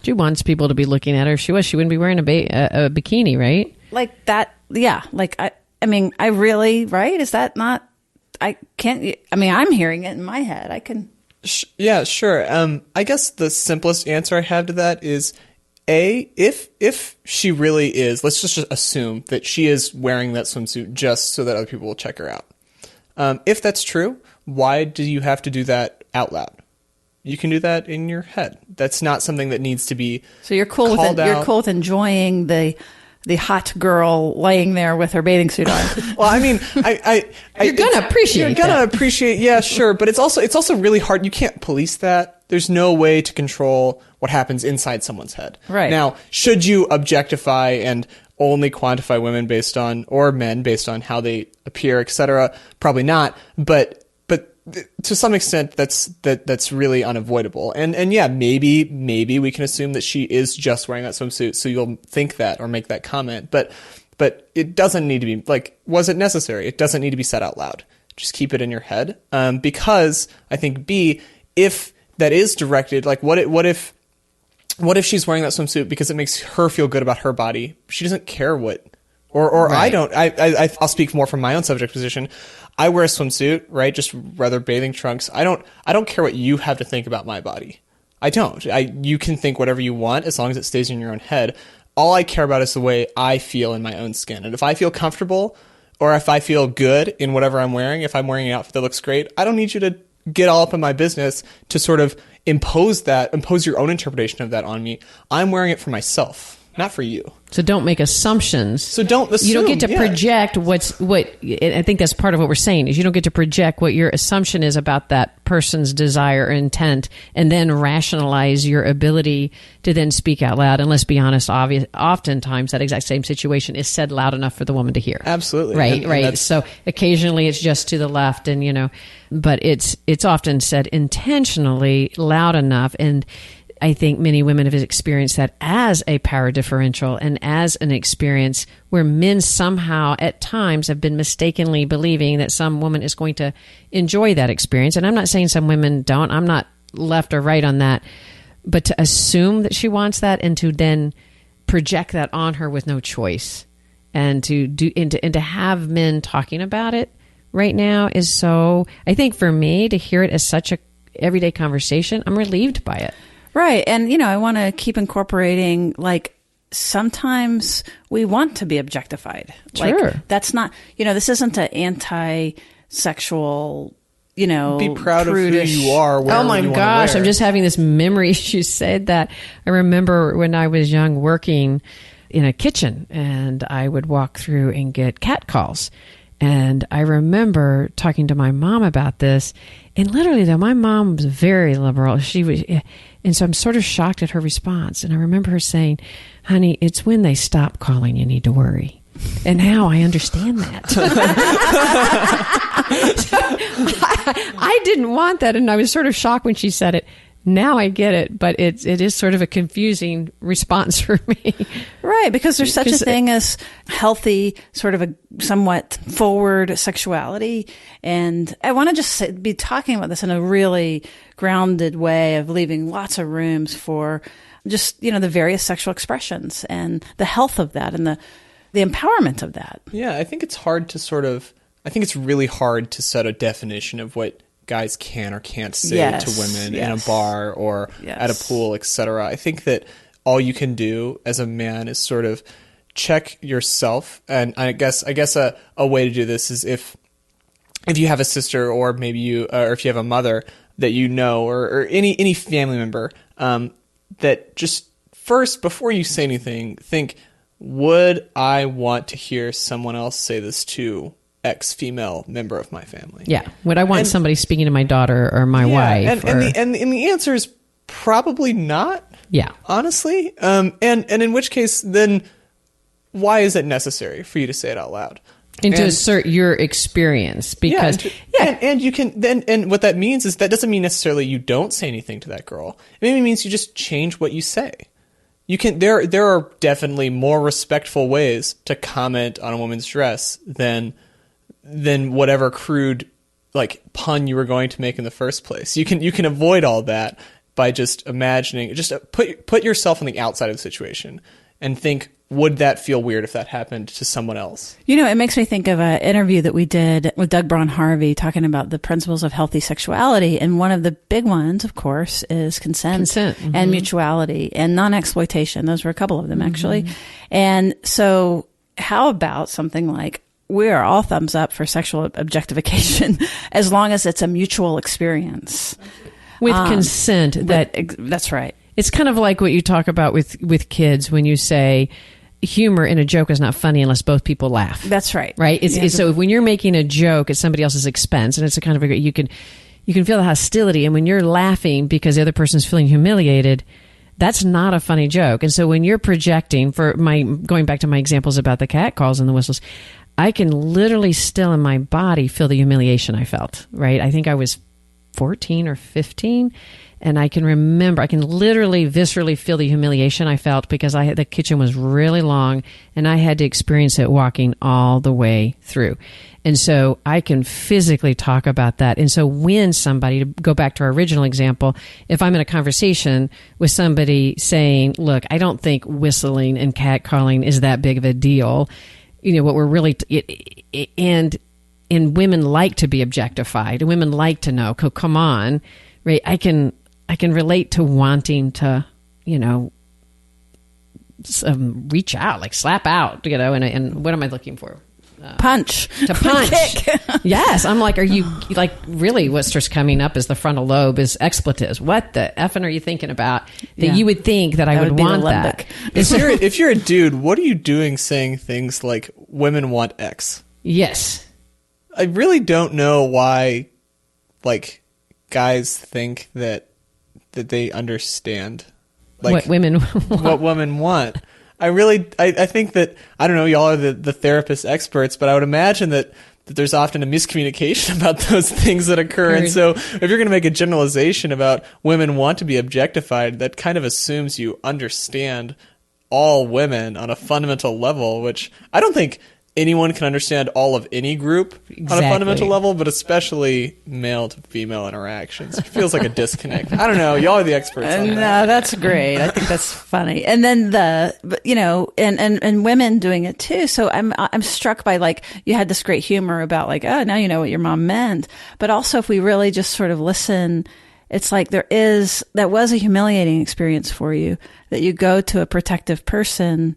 She wants people to be looking at her. If she wouldn't be wearing a bikini, right? Like that. Yeah. Like, I mean, I really, right? Is that not, I'm hearing it in my head. I can. Yeah, sure. I guess the simplest answer I have to that is if she really is, let's just assume that she is wearing that swimsuit just so that other people will check her out. If that's true, why do you have to do that out loud? You can do that in your head. That's not something that needs to be. So you're cool with it. You're cool with enjoying the hot girl laying there with her bathing suit on. Well, I mean, you're gonna appreciate. You're gonna appreciate. Yeah, sure, but it's also really hard. You can't police that. There's no way to control what happens inside someone's head. Right. Now, should you objectify and only quantify women or men based on how they appear, etc.? Probably not. But to some extent, that's really unavoidable. And yeah, maybe we can assume that she is just wearing that swimsuit, so you'll think that or make that comment. But it doesn't need to be like, was it necessary? It doesn't need to be said out loud. Just keep it in your head. Because I think B, if that is directed, like what if she's wearing that swimsuit because it makes her feel good about her body? She doesn't care what, or right. I don't. I'll speak more from my own subject position. I wear a swimsuit, right? Just rather bathing trunks. I don't care what you have to think about my body. I don't. You can think whatever you want as long as it stays in your own head. All I care about is the way I feel in my own skin. And if I feel comfortable or if I feel good in whatever I'm wearing, if I'm wearing an outfit that looks great, I don't need you to get all up in my business to sort of impose your own interpretation of that on me. I'm wearing it for myself, not for you. So don't make assumptions. So don't assume. You don't get to project what I think that's part of what we're saying is you don't get to project what your assumption is about that person's desire or intent and then rationalize your ability to then speak out loud. And let's be honest, oftentimes that exact same situation is said loud enough for the woman to hear. Absolutely. Right, right. So occasionally it's just to the left and, but it's often said intentionally loud enough. And I think many women have experienced that as a power differential and as an experience where men somehow at times have been mistakenly believing that some woman is going to enjoy that experience. And I'm not saying some women don't. I'm not left or right on that. But to assume that she wants that and to then project that on her with no choice and to have men talking about it right now is so, I think for me to hear it as such a everyday conversation, I'm relieved by it. Right. And, I want to keep incorporating, like, sometimes we want to be objectified. Sure. Like, that's not, this isn't an anti-sexual, be proud prudish. of who you are. Oh my gosh. I'm just having this memory. You said that. I remember when I was young working in a kitchen and I would walk through and get catcalls. And I remember talking to my mom about this. And literally, though, my mom was very liberal. And so I'm sort of shocked at her response. And I remember her saying, honey, it's when they stop calling you need to worry. And now I understand that. I didn't want that. And I was sort of shocked when she said it. Now I get it, but it is sort of a confusing response for me. Right, because there's such a thing as healthy, sort of a somewhat forward sexuality. And I want to just be talking about this in a really grounded way of leaving lots of rooms for just, the various sexual expressions and the health of that and the empowerment of that. Yeah, I think it's really hard to set a definition of what guys can or can't say to women in a bar or at a pool, etc. I think that all you can do as a man is sort of check yourself. And I guess a way to do this is if you have a sister or maybe or if you have a mother that or any family member, that just first, before you say anything, think, would I want to hear someone else say this to X female member of my family? Yeah. Would I want somebody speaking to my daughter or my wife? And the answer is probably not. Yeah. Honestly. And in which case, then why is it necessary for you to say it out loud? And to assert your experience, because and you can then, and what that means is that doesn't mean necessarily you don't say anything to that girl. It maybe means you just change what you say. You can there are definitely more respectful ways to comment on a woman's dress than whatever crude like pun you were going to make in the first place. You can avoid all that by just imagining, just put yourself on the outside of the situation and think, would that feel weird if that happened to someone else? You know, it makes me think of an interview that we did with Doug Braun Harvey talking about the principles of healthy sexuality. And one of the big ones, of course, is consent and mutuality and non-exploitation. Those were a couple of them, actually. And so how about something like, we are all thumbs up for sexual objectification as long as it's a mutual experience. With consent. That's right. It's kind of like what you talk about with kids when you say humor in a joke is not funny unless both people laugh. That's right. Right? So when you're making a joke at somebody else's expense, and it's a kind of you can feel the hostility, and when you're laughing because the other person's feeling humiliated, that's not a funny joke. And so when you're projecting, going back to my examples about the cat calls and the whistles, I can literally still in my body feel the humiliation I felt, right? I think I was 14 or 15. And I can literally viscerally feel the humiliation I felt because the kitchen was really long and I had to experience it walking all the way through. And so I can physically talk about that. And so when somebody, to go back to our original example, if I'm in a conversation with somebody saying, look, I don't think whistling and catcalling is that big of a deal. You know, what we're really, and women like to be objectified and women like to know, come on, right? I can relate to wanting to, reach out, like slap out, and what am I looking for? Punch. To punch. Kick. Yes. I'm like, are you, like, really what starts coming up is the frontal lobe is expletives. What the effing are you thinking about that you would think that I would want that? If you're a dude, what are you doing saying things like, women want X? Yes. I really don't know why, like, guys think that they understand, like, what women want. I think that, I don't know, y'all are the therapist experts, but I would imagine that there's often a miscommunication about those things that occur. And so if you're going to make a generalization about women want to be objectified, that kind of assumes you understand all women on a fundamental level, which I don't think anyone can understand all of any group on a fundamental level, but especially male to female interactions. It feels like a disconnect. I don't know. Y'all are the experts on that. No, that's great. I think that's funny. And then and women doing it too. So I'm struck by, like, you had this great humor about, like, oh, now you know what your mom meant. But also, if we really just sort of listen, it's like that was a humiliating experience for you, that you go to a protective person.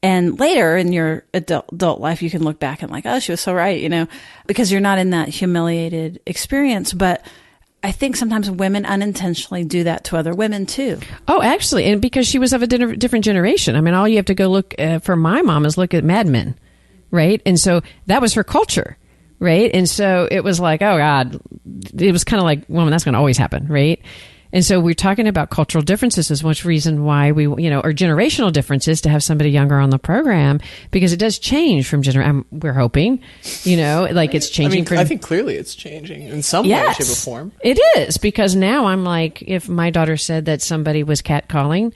And later in your adult life, you can look back and, like, oh, she was so right, because you're not in that humiliated experience. But I think sometimes women unintentionally do that to other women too. Oh, actually. And because she was of a different generation. I mean, all you have to go look for my mom is look at Mad Men, right? And so that was her culture, right? And so it was like, oh God, it was kind of like, well, that's going to always happen, right? And so we're talking about cultural differences as much reason why we, or generational differences to have somebody younger on the program, because it does change from we're hoping, like it's changing. I think clearly it's changing in some way, shape, or form. It is, because now I'm like, if my daughter said that somebody was catcalling,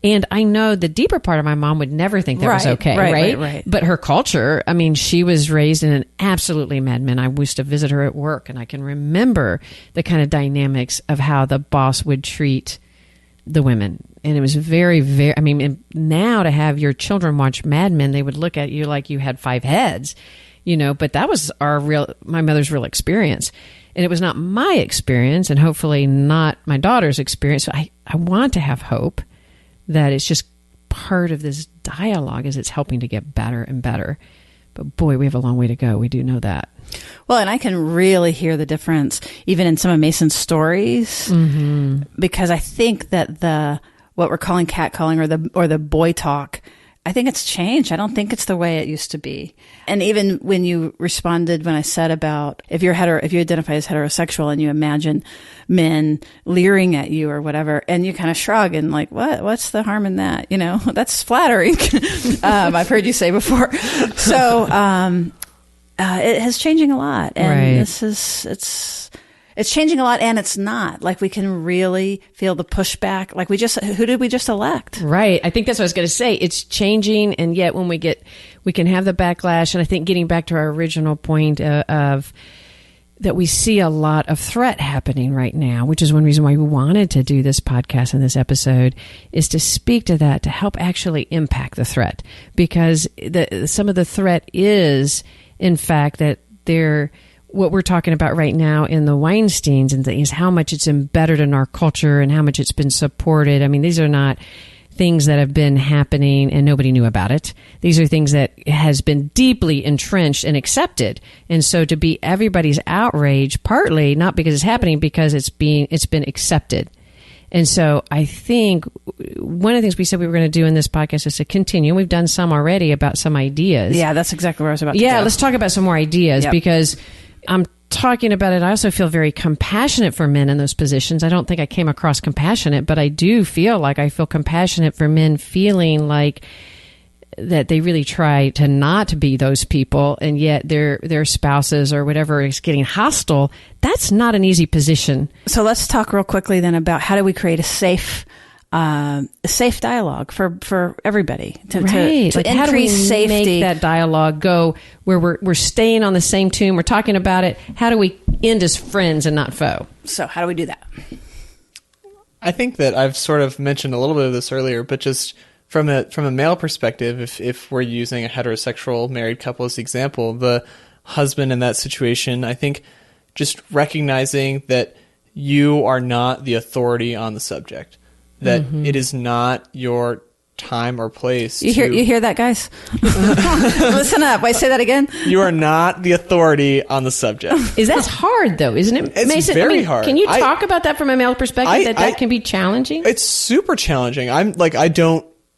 and I know the deeper part of my mom would never think that was okay, right? But her culture, I mean, she was raised in an absolutely Mad Men. I used to visit her at work, and I can remember the kind of dynamics of how the boss would treat the women. And it was very, very, I mean, now to have your children watch Mad Men, they would look at you like you had 5 heads, but that was my mother's real experience. And it was not my experience, and hopefully not my daughter's experience. So I want to have hope that it's just part of this dialogue as it's helping to get better and better. But boy, we have a long way to go. We do know that. Well, and I can really hear the difference even in some of Mason's stories, because I think that what we're calling catcalling or the boy talk I think it's changed. I don't think it's the way it used to be. And even when you responded, when I said about if you identify as heterosexual and you imagine men leering at you or whatever, and you kind of shrug and like, what's the harm in that? That's flattering. I've heard you say before. So, it has changing a lot. And it's changing a lot, and it's not. Like, we can really feel the pushback. Like, who did we just elect? Right. I think that's what I was going to say. It's changing, and yet when we can have the backlash, and I think getting back to our original point of that we see a lot of threat happening right now, which is one reason why we wanted to do this podcast and this episode, is to speak to that, to help actually impact the threat. Because some of the threat is, in fact, that what we're talking about right now in the Weinsteins and things, how much it's embedded in our culture and how much it's been supported. I mean, these are not things that have been happening and nobody knew about it. These are things that has been deeply entrenched and accepted. And so to be everybody's outrage, partly not because it's happening, because it's been accepted. And so I think one of the things we said we were going to do in this podcast is to continue. We've done some already about some ideas. Yeah, that's exactly where I was about to go. Yeah, let's talk about some more ideas, because I'm talking about it. I also feel very compassionate for men in those positions. I don't think I came across compassionate, but I do feel like I feel compassionate for men feeling like that they really try to not be those people, and yet their spouses or whatever is getting hostile. That's not an easy position. So let's talk real quickly then about how do we create a safe dialogue for everybody to like, how do we increase safety. Make that dialogue go where we're staying on the same tune, we're talking about it. How do we end as friends and not foe? So how do we do that? I think that I've sort of mentioned a little bit of this earlier, but just from a male perspective, if we're using a heterosexual married couple as the example, the husband in that situation, I think just recognizing that you are not the authority on the subject, that it is not your time or place. You hear that, guys? Listen up. I say that again. You are not the authority on the subject. That's hard, though, isn't it? It's Mason, very hard. Can you talk about that from a male perspective? That can be challenging. It's super challenging.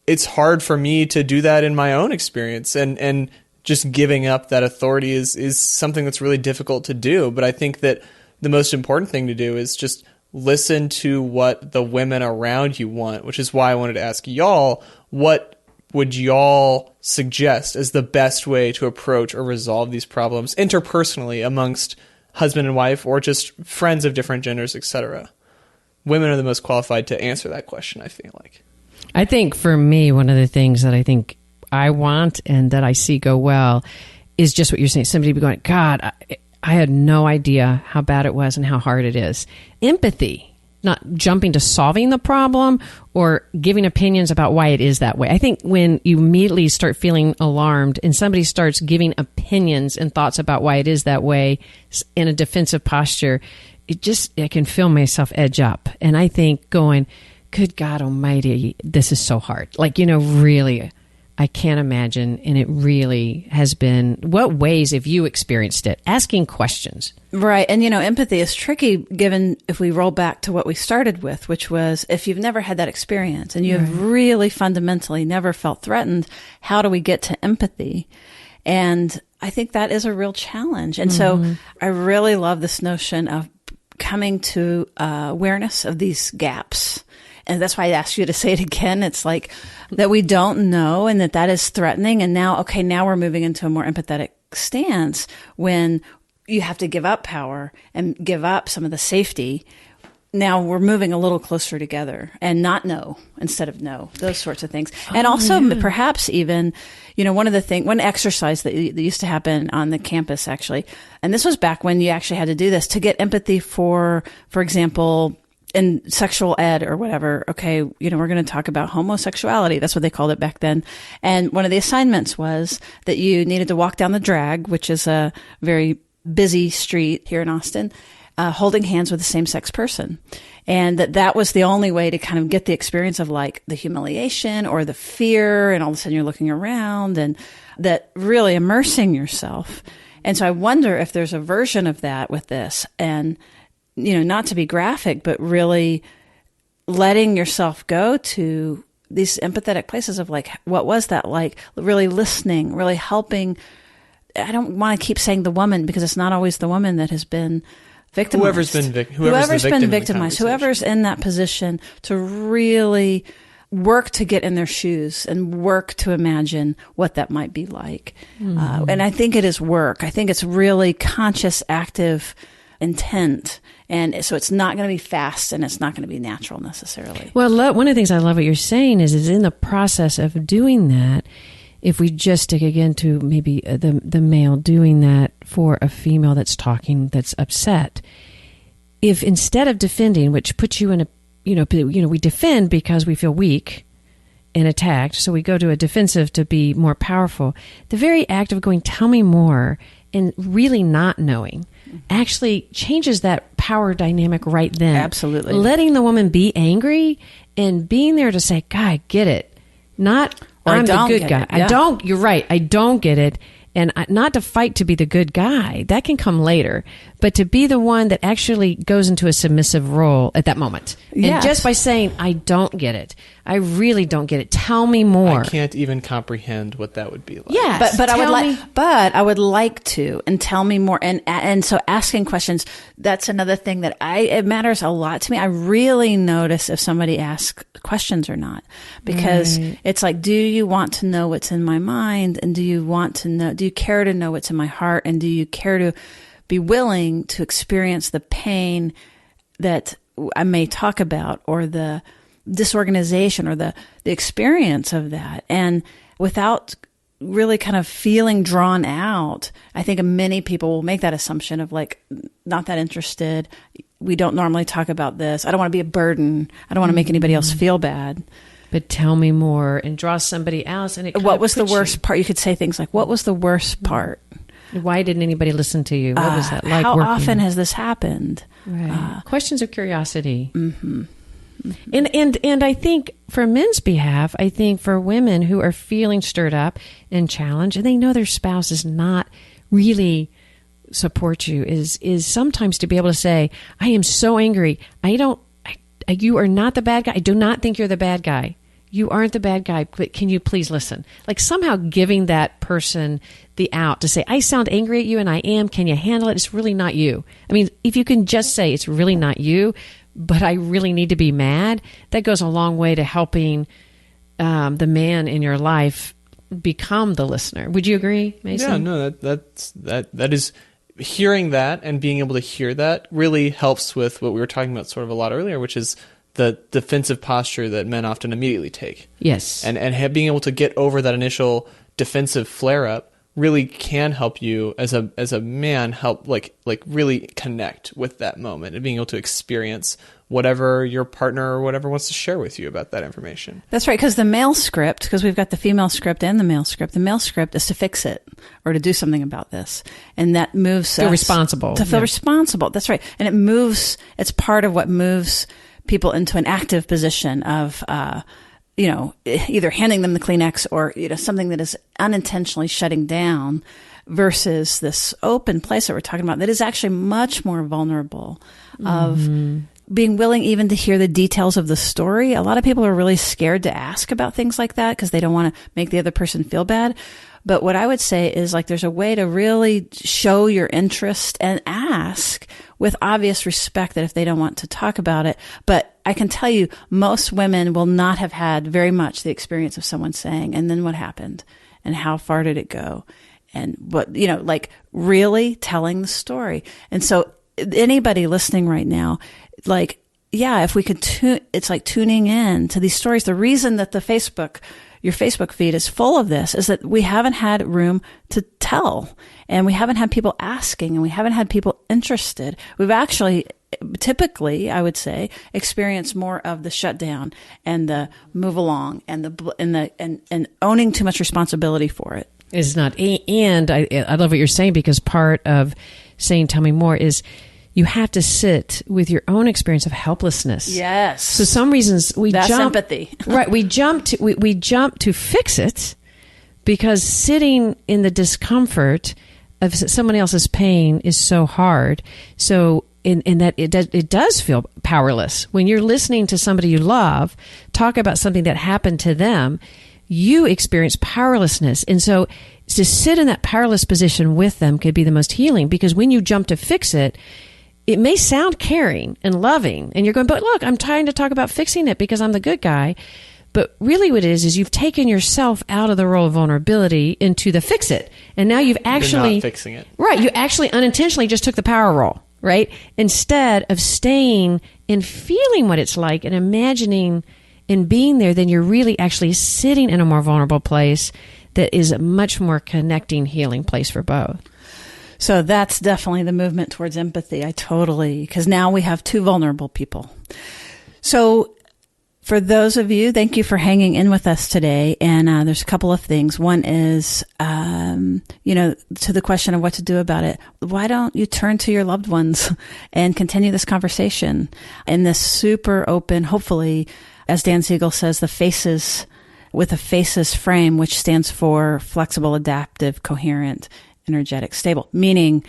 It's hard for me to do that in my own experience, and just giving up that authority is something that's really difficult to do. But I think that the most important thing to do is just listen to what the women around you want, which is why I wanted to ask y'all, what would y'all suggest as the best way to approach or resolve these problems interpersonally amongst husband and wife, or just friends of different genders, etc.? Women are the most qualified to answer that question, I feel like. I think for me, one of the things that I think I want and that I see go well is just what you're saying. Somebody be going, God, I had no idea how bad it was and how hard it is. Empathy, not jumping to solving the problem or giving opinions about why it is that way. I think when you immediately start feeling alarmed and somebody starts giving opinions and thoughts about why it is that way in a defensive posture, I can feel myself edge up. And I think going, good God Almighty, this is so hard. Really, I can't imagine. And it really has been, what ways have you experienced it? Asking questions. Right. And, empathy is tricky given if we roll back to what we started with, which was if you've never had that experience and you have really fundamentally never felt threatened, how do we get to empathy? And I think that is a real challenge. And so I really love this notion of coming to awareness of these gaps. And that's why I asked you to say it again. It's like that we don't know, and that is threatening. And now we're moving into a more empathetic stance when you have to give up power and give up some of the safety. Now we're moving a little closer together and not know instead of know, those sorts of things. And also perhaps even, one exercise that used to happen on the campus actually, and this was back when you actually had to do this to get empathy for example, in sexual ed or whatever, okay, we're going to talk about homosexuality. That's what they called it back then. And one of the assignments was that you needed to walk down the drag, which is a very busy street here in Austin, holding hands with a same-sex person. And that was the only way to kind of get the experience of like the humiliation or the fear, and all of a sudden you're looking around, and that really immersing yourself. And so I wonder if there's a version of that with this, and not to be graphic, but really letting yourself go to these empathetic places of like, what was that like? Really listening, really helping. I don't want to keep saying the woman, because it's not always the woman that has been victimized. Whoever's been victimized, whoever's in that position, to really work to get in their shoes and work to imagine what that might be like. And I think it is work. I think it's really conscious, active intent. And so it's not going to be fast, and it's not going to be natural necessarily. Well, one of the things I love what you're saying is in the process of doing that, if we just stick again to maybe the male doing that for a female that's talking, that's upset, if instead of defending, which puts you in a, we defend because we feel weak and attacked, so we go to a defensive to be more powerful. The very act of going, tell me more, and really not knowing actually changes that power dynamic right then. Absolutely. Letting the woman be angry and being there to say, God, I get it. Not, or I'm the good guy. Yeah. You're right. I don't get it. And not to fight to be the good guy. That can come later. But to be the one that actually goes into a submissive role at that moment. Yes. And just by saying, I don't get it. I really don't get it. Tell me more. I can't even comprehend what that would be like. Yeah, but I would like to, and tell me more. And so asking questions, that's another thing that it matters a lot to me. I really notice if somebody asks questions or not, because it's like, do you want to know what's in my mind? And do you care to know what's in my heart? And do you care to be willing to experience the pain that I may talk about, or the disorganization, or the experience of that? And without really kind of feeling drawn out, I think many people will make that assumption of like, not that interested. We don't normally talk about this. I don't want to be a burden. I don't want to make anybody else feel bad. But tell me more, and draw somebody else. And what was the worst part? You could say things like, what was the worst part? Why didn't anybody listen to you? What was that like? How often has this happened? Right. Questions of curiosity. Mm-hmm. And I think for men's behalf, I think for women who are feeling stirred up and challenged, and they know their spouse is not really support you, is sometimes to be able to say, I am so angry. You are not the bad guy. I do not think you're the bad guy. You aren't the bad guy, but can you please listen? Like somehow giving that person the out to say, I sound angry at you, and I am. Can you handle it? It's really not you. I mean, if you can just say it's really not you, but I really need to be mad, that goes a long way to helping the man in your life become the listener. Would you agree, Mason? Yeah, no, that is, hearing that and being able to hear that really helps with what we were talking about sort of a lot earlier, which is the defensive posture that men often immediately take. Yes. And being able to get over that initial defensive flare-up really can help you as a man help like really connect with that moment and being able to experience whatever your partner or whatever wants to share with you about that information. That's right, because the male script, because we've got the female script and the male script is to fix it or to do something about this. And that moves feel responsible. To feel responsible. That's right. And it's part of what moves people into an active position of, either handing them the Kleenex or, something that is unintentionally shutting down, versus this open place that we're talking about that is actually much more vulnerable of being willing even to hear the details of the story. A lot of people are really scared to ask about things like that because they don't want to make the other person feel bad. But what I would say is like there's a way to really show your interest and ask with obvious respect that if they don't want to talk about it. But I can tell you most women will not have had very much the experience of someone saying, and then what happened? And how far did it go? And what, really telling the story. And so anybody listening right now, if we could it's like tuning in to these stories. The reason that your Facebook feed is full of this is that we haven't had room to tell, and we haven't had people asking, and we haven't had people interested. We've actually typically, I would say, experienced more of the shutdown and the move along and owning too much responsibility for it. It's not. And I love what you're saying, because part of saying, tell me more, is you have to sit with your own experience of helplessness. Yes. So some reasons that's empathy. Right. We jump to fix it, because sitting in the discomfort of someone else's pain is so hard. So in that it does feel powerless. When you're listening to somebody you love talk about something that happened to them, you experience powerlessness. And so to sit in that powerless position with them could be the most healing, because when you jump to fix it, it may sound caring and loving, and you're going, but look, I'm trying to talk about fixing it because I'm the good guy. But really what it is you've taken yourself out of the role of vulnerability into the fix it. And now you've actually... You're not fixing it. Right. You actually unintentionally just took the power role, right? Instead of staying and feeling what it's like and imagining and being there, then you're really actually sitting in a more vulnerable place that is a much more connecting, healing place for both. So that's definitely the movement towards empathy. Because now we have two vulnerable people. So for those of you, thank you for hanging in with us today. And there's a couple of things. One is, to the question of what to do about it. Why don't you turn to your loved ones and continue this conversation in this super open, hopefully, as Dan Siegel says, with a FACES frame, which stands for flexible, adaptive, coherent, energetic, stable, meaning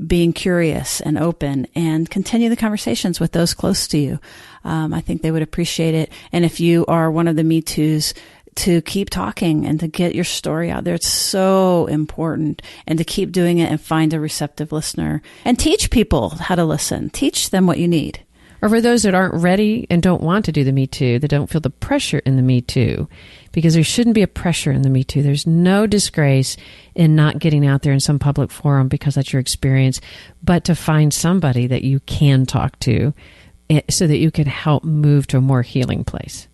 being curious and open, and continue the conversations with those close to you. I think they would appreciate it. And if you are one of the Me Too's, to keep talking and to get your story out there. It's so important. And to keep doing it and find a receptive listener and teach people how to listen. Teach them what you need. Or for those that aren't ready and don't want to do the Me Too, that don't feel the pressure in the Me Too, because there shouldn't be a pressure in the Me Too. There's no disgrace in not getting out there in some public forum because that's your experience, but to find somebody that you can talk to so that you can help move to a more healing place.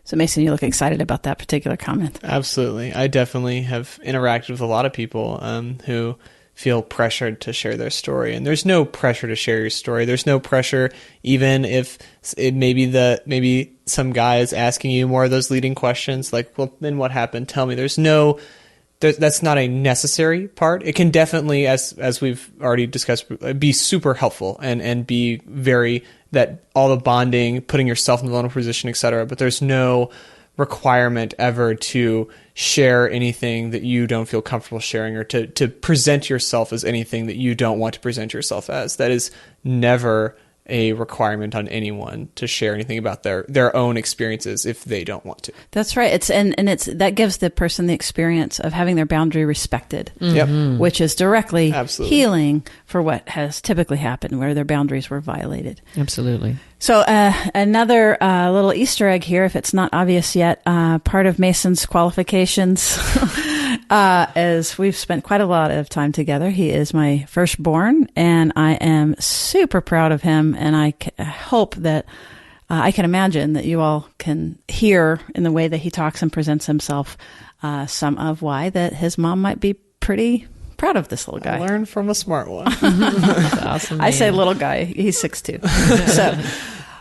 So Mason, you look excited about that particular comment. Absolutely. I definitely have interacted with a lot of people who feel pressured to share their story. And there's no pressure to share your story. There's no pressure, even if it maybe some guy is asking you more of those leading questions, like, well, then what happened? Tell me. That's not a necessary part. It can definitely, as we've already discussed, be super helpful and be very, that all the bonding, putting yourself in the vulnerable position, et cetera. But there's no requirement ever to share anything that you don't feel comfortable sharing, or to present yourself as anything that you don't want to present yourself as. That is never a requirement on anyone to share anything about their own experiences if they don't want to. That's right. It's that gives the person the experience of having their boundary respected, which is directly healing for what has typically happened where their boundaries were violated. Absolutely. So another little Easter egg here, if it's not obvious yet, part of Mason's qualifications is we've spent quite a lot of time together. He is my firstborn, and I am super proud of him, and I hope that I can imagine that you all can hear in the way that he talks and presents himself some of why that his mom might be pretty proud of this little guy. Learn from a smart one. That's awesome. I say little guy. He's 6'2". So,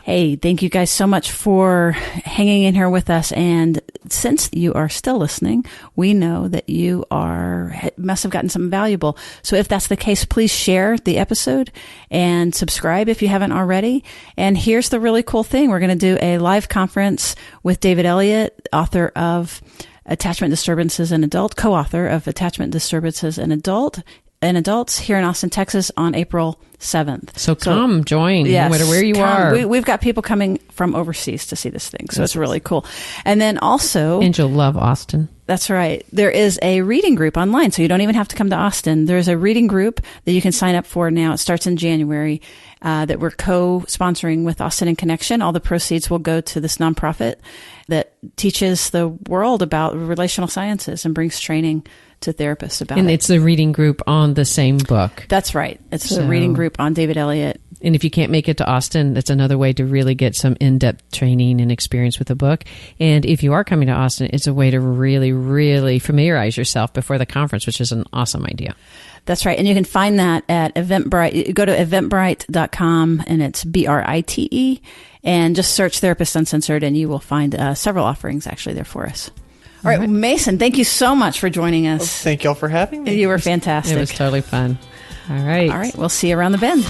hey, thank you guys so much for hanging in here with us. And since you are still listening, we know that you must have gotten something valuable. So if that's the case, please share the episode and subscribe if you haven't already. And here's the really cool thing. We're going to do a live conference with David Elliott, author of Attachment Disturbances in Adult, co-author of Attachment Disturbances in Adults here in Austin, Texas on April 7th. So come join, no matter where you are. We've got people coming from overseas to see this thing, so it's really cool. And then also... And you'll love Austin. That's right. There is a reading group online, so you don't even have to come to Austin. There's a reading group that you can sign up for now. It starts in January that we're co-sponsoring with Austin in Connection. All the proceeds will go to this nonprofit that teaches the world about relational sciences and brings training to therapists about it. And it's the reading group on the same book. That's right. It's the reading group on David Elliott. And if you can't make it to Austin, that's another way to really get some in-depth training and experience with the book. And if you are coming to Austin, it's a way to really, really familiarize yourself before the conference, which is an awesome idea. That's right. And you can find that at Eventbrite. You go to eventbrite.com, and it's BRITE, and just search Therapist Uncensored, and you will find several offerings actually there for us. All right, Mason, thank you so much for joining us. Well, thank y'all for having me. You were fantastic. It was totally fun. All right. We'll see you around the bend.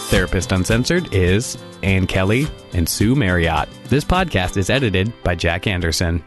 Therapist Uncensored is Ann Kelly and Sue Marriott. This podcast is edited by Jack Anderson.